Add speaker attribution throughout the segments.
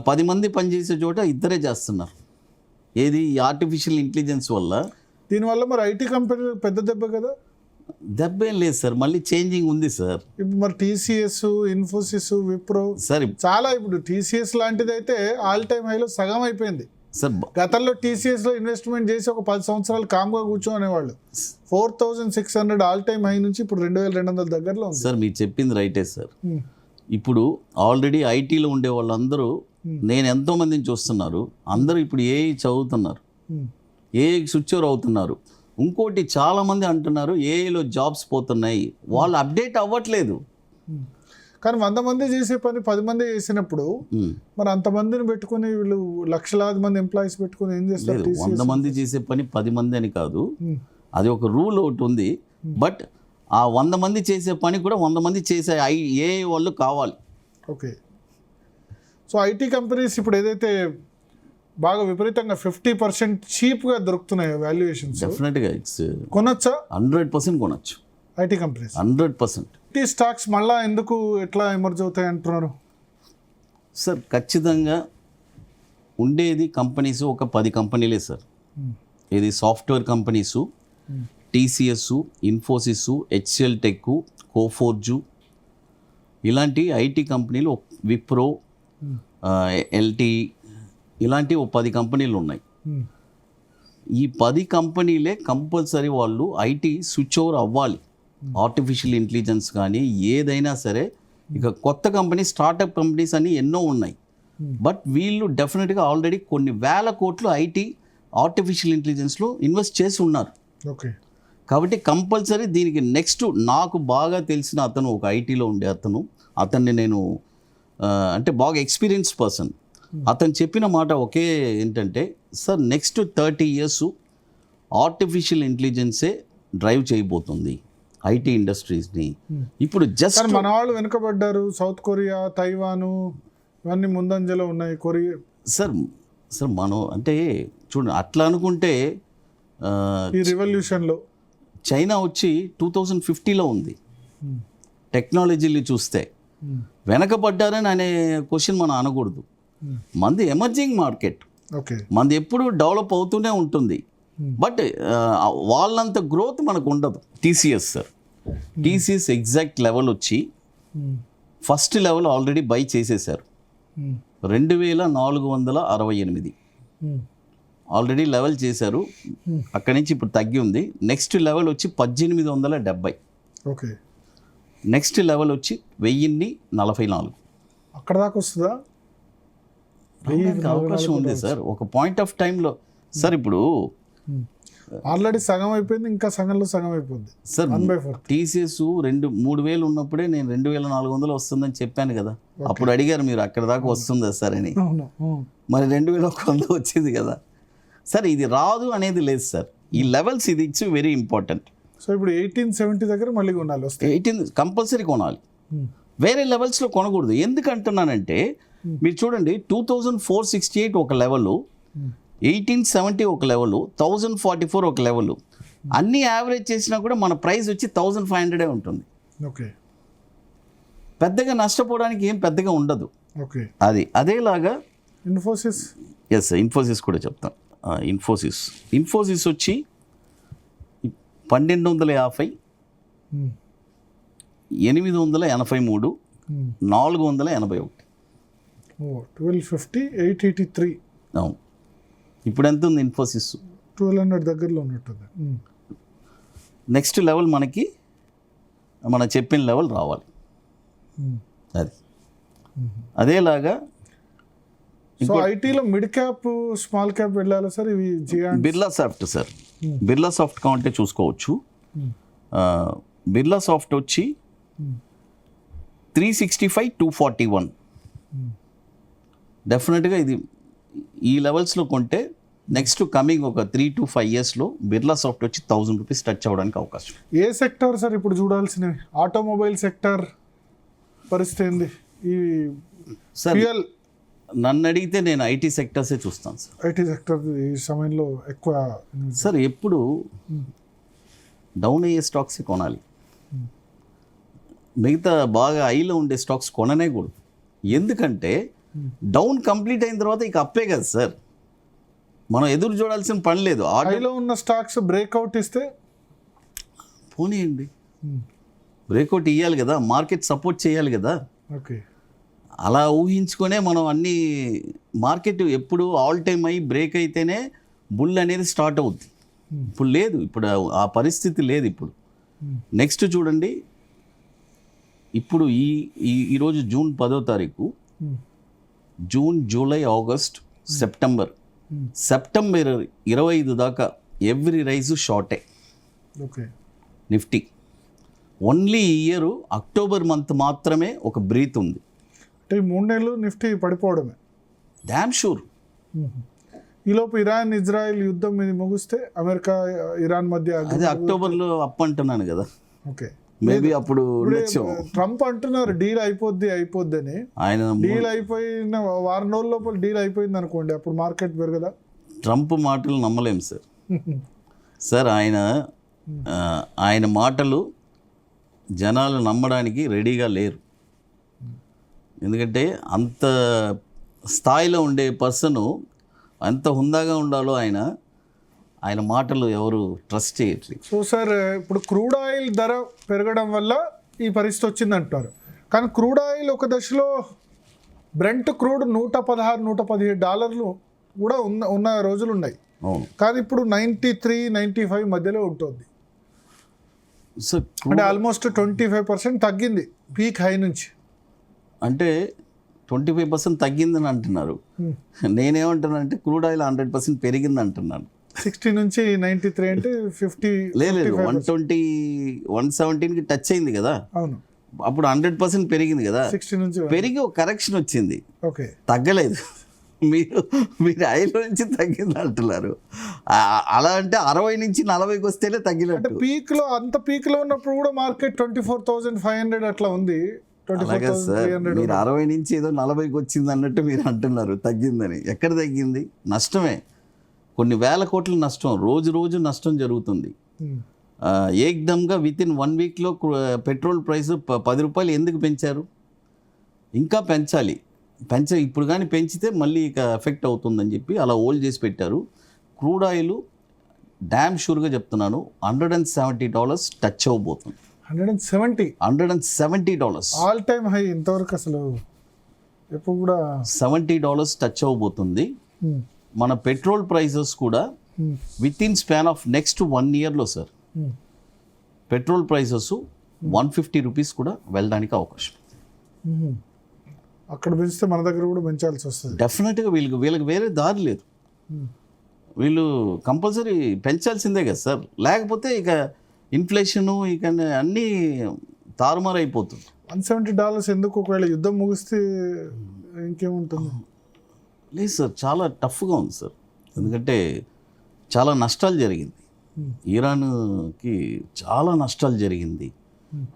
Speaker 1: 10 మంది పనిచేసే చోట ఇద్దరే చేస్తున్నారు. ఏది ఈ ఆర్టిఫిషియల్ ఇంటెలిజెన్స్ వల్ల.
Speaker 2: దీనివల్ల మరి ఐటీ కంపెనీ పెద్ద దెబ్బ కదా.
Speaker 1: దెబ్బ ఏం లేదు సార్, మళ్ళీ చేంజింగ్ ఉంది సార్.
Speaker 2: ఇప్పుడు మరి టీసీఎస్, ఇన్ఫోసిస్, విప్రో
Speaker 1: సార్
Speaker 2: చాలా, ఇప్పుడు టీసీఎస్ లాంటిది అయితే ఆల్ టైమ్ హైలో సగం అయిపోయింది
Speaker 1: సార్.
Speaker 2: గతంలో టీసీఎస్లో ఇన్వెస్ట్మెంట్ చేసి ఒక 10 సంవత్సరాలు కామ్గా కూర్చోనేవాళ్ళు. 4600 ఆల్ టైమ్ హై నుంచి ఇప్పుడు 2200 దగ్గరలో ఉంది.
Speaker 1: సార్ మీరు చెప్పింది రైటే సార్. ఇప్పుడు ఆల్రెడీ ఐటీలో ఉండే వాళ్ళందరూ, నేను ఎంతో మందిని చూస్తున్నారు, అందరూ ఇప్పుడు ఏఐ చదువుతున్నారు, ఏఐ స్విచ్ ఓవర్ అవుతున్నారు. ఇంకోటి చాలా మంది అంటున్నారు ఏఐలో జాబ్స్ పోతున్నాయి, వాళ్ళు అప్డేట్ అవ్వట్లేదు.
Speaker 2: కానీ 100 మంది చేసే పని 10 మంది చేసినప్పుడు మరి అంతమందిని పెట్టుకుని వీళ్ళు లక్షలాది మంది ఎంప్లాయీస్ పెట్టుకుని ఏం చేస్తారు?
Speaker 1: 100 మంది చేసే పని 10 మంది అని కాదు, అది ఒక రూల్ ఒకటి ఉంది. బట్ ఆ 100 మంది చేసే పని కూడా 100 మంది చేసే ఏఐ వాళ్ళు కావాలి.
Speaker 2: ఓకే. సో ఐటీ కంపెనీస్ ఇప్పుడు ఏదైతే బాగా విపరీతంగా 50% చీప్గా దొరుకుతున్నాయి వాల్యుయేషన్స్,
Speaker 1: డెఫినెట్గా ఇట్స్
Speaker 2: కొనొచ్చా?
Speaker 1: 100% కొనొచ్చు
Speaker 2: ఐటీ కంపెనీస్.
Speaker 1: 100%.
Speaker 2: ఐటీ స్టాక్స్ మళ్ళా ఎందుకు ఎట్లా ఎమర్జ్ అవుతాయి అంటున్నారు
Speaker 1: సార్? ఖచ్చితంగా ఉండేది కంపెనీస్ ఒక 10 కంపెనీలే సార్. ఇది సాఫ్ట్వేర్ కంపెనీసు, టీసీఎస్, ఇన్ఫోసిస్, హెచ్సిఎల్ టెక్, కోఫోర్జు, ఇలాంటి ఐటీ కంపెనీలు, విప్రో, ఎల్టీ, ఇలాంటి ఓ 10 కంపెనీలు ఉన్నాయి. ఈ 10 కంపెనీలే కంపల్సరీ వాళ్ళు ఐటీ స్విచ్ ఓవర్ అవ్వాలి. ఆర్టిఫిషియల్ ఇంటెలిజెన్స్ కానీ ఏదైనా సరే. ఇక కొత్త కంపెనీ, స్టార్టప్ కంపెనీస్ అని ఎన్నో ఉన్నాయి. బట్ వీళ్ళు డెఫినెట్గా ఆల్రెడీ కొన్ని వేల కోట్లు ఐటీ ఆర్టిఫిషియల్ ఇంటెలిజెన్స్లో ఇన్వెస్ట్ చేసి ఉన్నారు.
Speaker 2: ఓకే.
Speaker 1: కాబట్టి కంపల్సరీ దీనికి నెక్స్ట్, నాకు బాగా తెలిసిన అతను, ఒక ఐటీలో ఉండే అతన్ని నేను అంటే బాగా ఎక్స్పీరియన్స్ పర్సన్, అతను చెప్పిన మాట ఒకే ఏంటంటే, సార్ నెక్స్ట్ 30 years ఆర్టిఫిషియల్ ఇంటెలిజెన్సే డ్రైవ్ చేయబోతుంది ఐటీ ఇండస్ట్రీస్ని. ఇప్పుడు జస్ట్
Speaker 2: మన వాళ్ళు వెనుకబడ్డారు. సౌత్ కొరియా, తైవాను ఇవన్నీ ముందంజలో ఉన్నాయి. కొరియా
Speaker 1: సార్ మనం అంటే చూడండి, అట్లా అనుకుంటే
Speaker 2: ఈ రివల్యూషన్లో
Speaker 1: చైనా వచ్చి 2050లో ఉంది. టెక్నాలజీలు చూస్తే వెనకబడ్డారని అనే క్వశ్చన్ మనం అనకూడదు. మంది ఎమర్జింగ్ మార్కెట్,
Speaker 2: ఓకే,
Speaker 1: మంది ఎప్పుడు డెవలప్ అవుతూనే ఉంటుంది. బట్ వాళ్ళంత గ్రోత్ మనకు ఉండదు. TCS sir, TCS exact level వచ్చి ఫస్ట్ లెవెల్ ఆల్రెడీ బై చేసేసారు. 2468 ఆల్రెడీ లెవెల్ చేశారు. అక్కడి నుంచి ఇప్పుడు తగ్గి ఉంది. నెక్స్ట్ లెవెల్ వచ్చి 1870.
Speaker 2: ఓకే.
Speaker 1: నెక్స్ట్ లెవెల్ వచ్చి 1044.
Speaker 2: అక్కడ దాకా వస్తుందా?
Speaker 1: అవకాశం ఉంది సార్ ఒక పాయింట్ ఆఫ్ టైంలో. సార్ ఇప్పుడు
Speaker 2: ఆల్రెడీ సగం అయిపోయింది, ఇంకా సగంలో సగం అయిపోయింది
Speaker 1: సార్. టీసీఎస్ 3,000 ఉన్నప్పుడే నేను 2,400 వస్తుందని చెప్పాను కదా. అప్పుడు అడిగారు మీరు అక్కడ దాకా వస్తుందా సార్ అని. మరి 2,100 వచ్చింది కదా సార్. ఇది రాదు అనేది లేదు సార్. ఈ లెవెల్స్, ఇది ఇట్స్ వెరీ ఇంపార్టెంట్.
Speaker 2: సో ఇప్పుడు 1870 దగ్గర మళ్ళీ కొనాలి.
Speaker 1: 18 కంపల్సరీ కొనాలి, వేరే లెవెల్స్లో కొనకూడదు. ఎందుకంటున్నానంటే మీరు చూడండి, 2468 ఒక లెవెల్, 1870 ఒక లెవెల్, 1044 ఒక లెవెల్. అన్నీ యావరేజ్ చేసినా కూడా మన ప్రైస్ వచ్చి 1500 ఉంటుంది.
Speaker 2: ఓకే.
Speaker 1: పెద్దగా నష్టపోవడానికి ఏం పెద్దగా ఉండదు.
Speaker 2: ఓకే.
Speaker 1: అదేలాగా
Speaker 2: ఇన్ఫోసిస్,
Speaker 1: ఎస్ ఇన్ఫోసిస్ కూడా చెప్తాను. ఇన్ఫోసిస్ వచ్చి 1250, 883, 481.
Speaker 2: 1250, 883.
Speaker 1: అవును. ఇప్పుడు ఎంత ఉంది ఇన్ఫోసిస్?
Speaker 2: 1200 దగ్గరలో ఉన్నట్టుంది.
Speaker 1: నెక్స్ట్ లెవెల్ మనకి మనం చెప్పిన లెవెల్ రావాలి. అదేలాగా
Speaker 2: సో ఐటీలో మిడ్ క్యాప్, స్మాల్ క్యాప్ వెళ్ళాలి సార్. ఇవి
Speaker 1: Birla soft sir, Birla soft కావాలంటే చూసుకోవచ్చు. బిర్లా సాఫ్ట్ వచ్చి 365, 241. డెఫినెట్గా ఇది ఈ లెవెల్స్లో కొంటే నెక్స్ట్ కమింగ్ ఒక 3 to 5 yearsలో బిర్లా సాఫ్ట్ వచ్చి 1000 రూపీస్ టచ్ అవ్వడానికి అవకాశం.
Speaker 2: ఏ సెక్టర్ సార్ ఇప్పుడు చూడాల్సినవి? ఆటోమొబైల్ సెక్టర్ పరిస్థితి ఏంది? ఈ
Speaker 1: సార్ నన్ను అడిగితే నేను ఐటీ సెక్టర్సే చూస్తాను సార్.
Speaker 2: ఐటీ సెక్టర్ ఈ సమయంలో ఎక్కువ
Speaker 1: సార్. ఎప్పుడు డౌన్ అయ్యే స్టాక్స్ కొనాలి, మిగతా బాగా హైలో ఉండే స్టాక్స్ కొననే కూడదు. ఎందుకంటే డౌన్ కంప్లీట్ అయిన తర్వాత ఇక అప్పే కదా సార్, మనం ఎదురు చూడాల్సిన పని లేదు.
Speaker 2: హైలో ఉన్న స్టాక్స్ బ్రేక్అవుట్ ఇస్తే
Speaker 1: పోనీయండి, బ్రేక్అవుట్ ఇవ్వాలి కదా, మార్కెట్ సపోర్ట్ చేయాలి కదా.
Speaker 2: ఓకే,
Speaker 1: అలా ఊహించుకొనే మనం అన్ని మార్కెట్ ఎప్పుడు ఆల్ టైమ్ అయ్యి బ్రేక్ అయితేనే బుల్ అనేది స్టార్ట్ అవుద్ది. ఇప్పుడు లేదు, ఇప్పుడు ఆ పరిస్థితి లేదు. ఇప్పుడు నెక్స్ట్ చూడండి, ఇప్పుడు ఈరోజు జూన్ 10వ తారీఖు, జూన్, జూలై, ఆగస్ట్, సెప్టెంబర్ 25 దాకా ఎవ్రీ రైజు షార్టే
Speaker 2: ఓకే
Speaker 1: నిఫ్టీ. ఓన్లీ ఈ ఇయర్ అక్టోబర్ మంత్ మాత్రమే ఒక బ్రీత్ ఉంది.
Speaker 2: అంటే ఈ 3 నెలలు నిఫ్టీ పడిపోవడమే.
Speaker 1: Damn sure.
Speaker 2: ఈలోపు ఇరాన్ ఇజ్రాయెల్ యుద్ధం ఇది ముగిస్తే అమెరికా ఇరాన్ మధ్య
Speaker 1: అదే అక్టోబర్లో అప్ అంటున్నాను కదా,
Speaker 2: ఓకే,
Speaker 1: మేబీ అప్పుడు ఉండొచ్చు.
Speaker 2: ట్రంప్ అంటున్నారు డీల్ అయిపోద్ది అని.
Speaker 1: ఆయన
Speaker 2: డీల్ అయిపోయిన వారం రోజుల లోపల డీల్ అయిపోయింది అనుకోండి, అప్పుడు మార్కెట్ పెరగదా?
Speaker 1: ట్రంప్ మాటలు నమ్మలేం సార్. సార్ ఆయన మాటలు జనాలు నమ్మడానికి రెడీగా లేరు. ఎందుకంటే అంత స్థాయిలో ఉండే పర్సను ఎంత హుందాగా ఉండాలో ఆయన మాటలు ఎవరు ట్రస్ట్ చేయట్లేదు.
Speaker 2: సో సార్, ఇప్పుడు క్రూడ్ ఆయిల్ ధర పెరగడం వల్ల ఈ పరిస్థితి వచ్చింది అంటారు. కానీ క్రూడ్ ఆయిల్ ఒక దశలో బ్రెంట్ క్రూడ్ $116-117 కూడా ఉన్న రోజులు ఉన్నాయి.
Speaker 1: అవును,
Speaker 2: కానీ ఇప్పుడు 93-95 మధ్యలో ఉంటుంది.
Speaker 1: సో
Speaker 2: అంటే ఆల్మోస్ట్ 25% తగ్గింది పీక్ హై నుంచి.
Speaker 1: అంటే 25% తగ్గిందని అంటున్నారు. నేనేమంటున్నానంటే క్రూడ్ ఆయిల్ 100% పెరిగింది అంటున్నాను.
Speaker 2: 60 నుంచి 93 అంటే 50
Speaker 1: లేదు, 117కి టచ్ అయింది కదా.
Speaker 2: అవును,
Speaker 1: అప్పుడు 100% పెరిగింది కదా.
Speaker 2: 60 నుంచి
Speaker 1: పెరిగి ఒక కరెక్షన్ వచ్చింది,
Speaker 2: ఓకే,
Speaker 1: తగ్గలేదు. మీరు 5 నుంచి తగ్గింది అంటున్నారు. అలా అంటే 60 నుంచి 40కి వస్తేనే
Speaker 2: అంటే
Speaker 1: తగ్గినట్టు.
Speaker 2: అంత పీక్ లో ఉన్నప్పుడు కూడా మార్కెట్ 24,500 అట్లా ఉంది.
Speaker 1: అలాగే సార్, మీరు 60 నుంచి ఏదో 40కి వచ్చింది అన్నట్టు మీరు అంటున్నారు తగ్గిందని. ఎక్కడ తగ్గింది? నష్టమే, కొన్ని వేల కోట్ల నష్టం, రోజు నష్టం జరుగుతుంది. ఏకదమ్గా వితిన్ 1 వీక్లో పెట్రోల్ ప్రైస్ 10 రూపాయలు ఎందుకు పెంచారు? ఇంకా పెంచాలి. ఇప్పుడు కానీ పెంచితే మళ్ళీ ఇక ఎఫెక్ట్ అవుతుందని చెప్పి అలా హోల్డ్ చేసి పెట్టారు. క్రూడ్ ఆయిల్ డ్యామ్ షూర్గా చెప్తున్నాను $170 టచ్ అవ్వబోతుంది. 170
Speaker 2: ఆల్ టైమ్ హై. ఇంతవరకు అసలు ఎప్పుడు కూడా
Speaker 1: $70 టచ్ అవ్వబోతుంది. మన పెట్రోల్ ప్రైసెస్ కూడా with in span of next 1 ఇయర్లో సార్ పెట్రోల్ ప్రైసెస్ 150 రూపీస్ కూడా వెళ్ళడానికి అవకాశం.
Speaker 2: అక్కడ పెంచితే మన దగ్గర కూడా పెంచాల్సి వస్తుంది
Speaker 1: డెఫినెట్గా. వీళ్ళకి వేరే దారి లేదు, వీళ్ళు కంపల్సరీ పెంచాల్సిందే కదా సార్. లేకపోతే ఇక ఇన్ఫ్లేషను ఇక అన్నీ తారుమారు అయిపోతుంది.
Speaker 2: $170 ఎందుకు? ఒకవేళ యుద్ధం ముగిస్తే ఇంకేముంటుంది?
Speaker 1: లేదు సార్, చాలా టఫ్గా ఉంది సార్. ఎందుకంటే చాలా నష్టాలు జరిగింది, ఇరాన్కి చాలా నష్టాలు జరిగింది.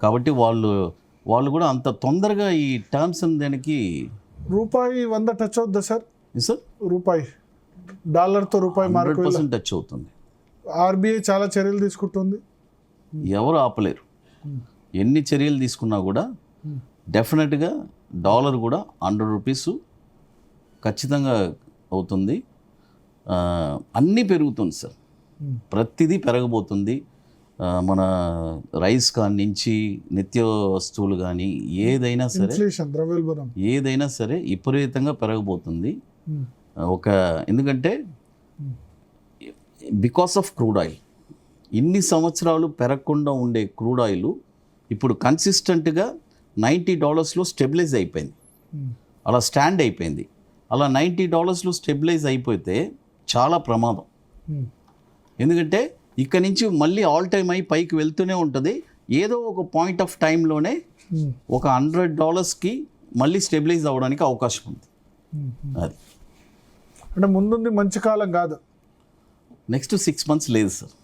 Speaker 1: కాబట్టి వాళ్ళు కూడా అంత తొందరగా ఈ టర్మ్స్ దానికి
Speaker 2: రూపాయి 100 టచ్ అవుద్దా సార్?
Speaker 1: సార్,
Speaker 2: రూపాయి డాలర్తో రూపాయి
Speaker 1: 100% టచ్ అవుతుంది.
Speaker 2: ఆర్బీఐ చాలా చర్యలు తీసుకుంటుంది,
Speaker 1: ఎవరు ఆపలేరు. ఎన్ని చర్యలు తీసుకున్నా కూడా డెఫినెట్గా డాలర్ కూడా 100 రూపీస్ ఖచ్చితంగా అవుతుంది. అన్నీ పెరుగుతుంది సార్, ప్రతిదీ పెరగబోతుంది. మన రైస్ కాని నుంచి నిత్య వస్తువులు కానీ ఏదైనా సరే విపరీతంగా పెరగబోతుంది. ఎందుకంటే బికాస్ ఆఫ్ క్రూడ్ ఆయిల్ ఇన్ని సంవత్సరాలు పెరగకుండా ఉండే క్రూడ్ ఆయిల్ ఇప్పుడు కన్సిస్టెంట్గా $90లో స్టెబిలైజ్ అయిపోయింది, అలా స్టాండ్ అయిపోయింది. అలా $90లో స్టెబిలైజ్ అయిపోతే చాలా ప్రమాదం. ఎందుకంటే ఇక్కడ నుంచి మళ్ళీ ఆల్ టైమ్ అయి పైకి వెళ్తూనే ఉంటుంది. ఏదో ఒక పాయింట్ ఆఫ్ టైంలోనే ఒక $100కి మళ్ళీ స్టెబిలైజ్ అవ్వడానికి అవకాశం ఉంది. అది
Speaker 2: అంటే ముందుంది మంచి కాలం కాదు,
Speaker 1: నెక్స్ట్ 6 months లేదు సార్.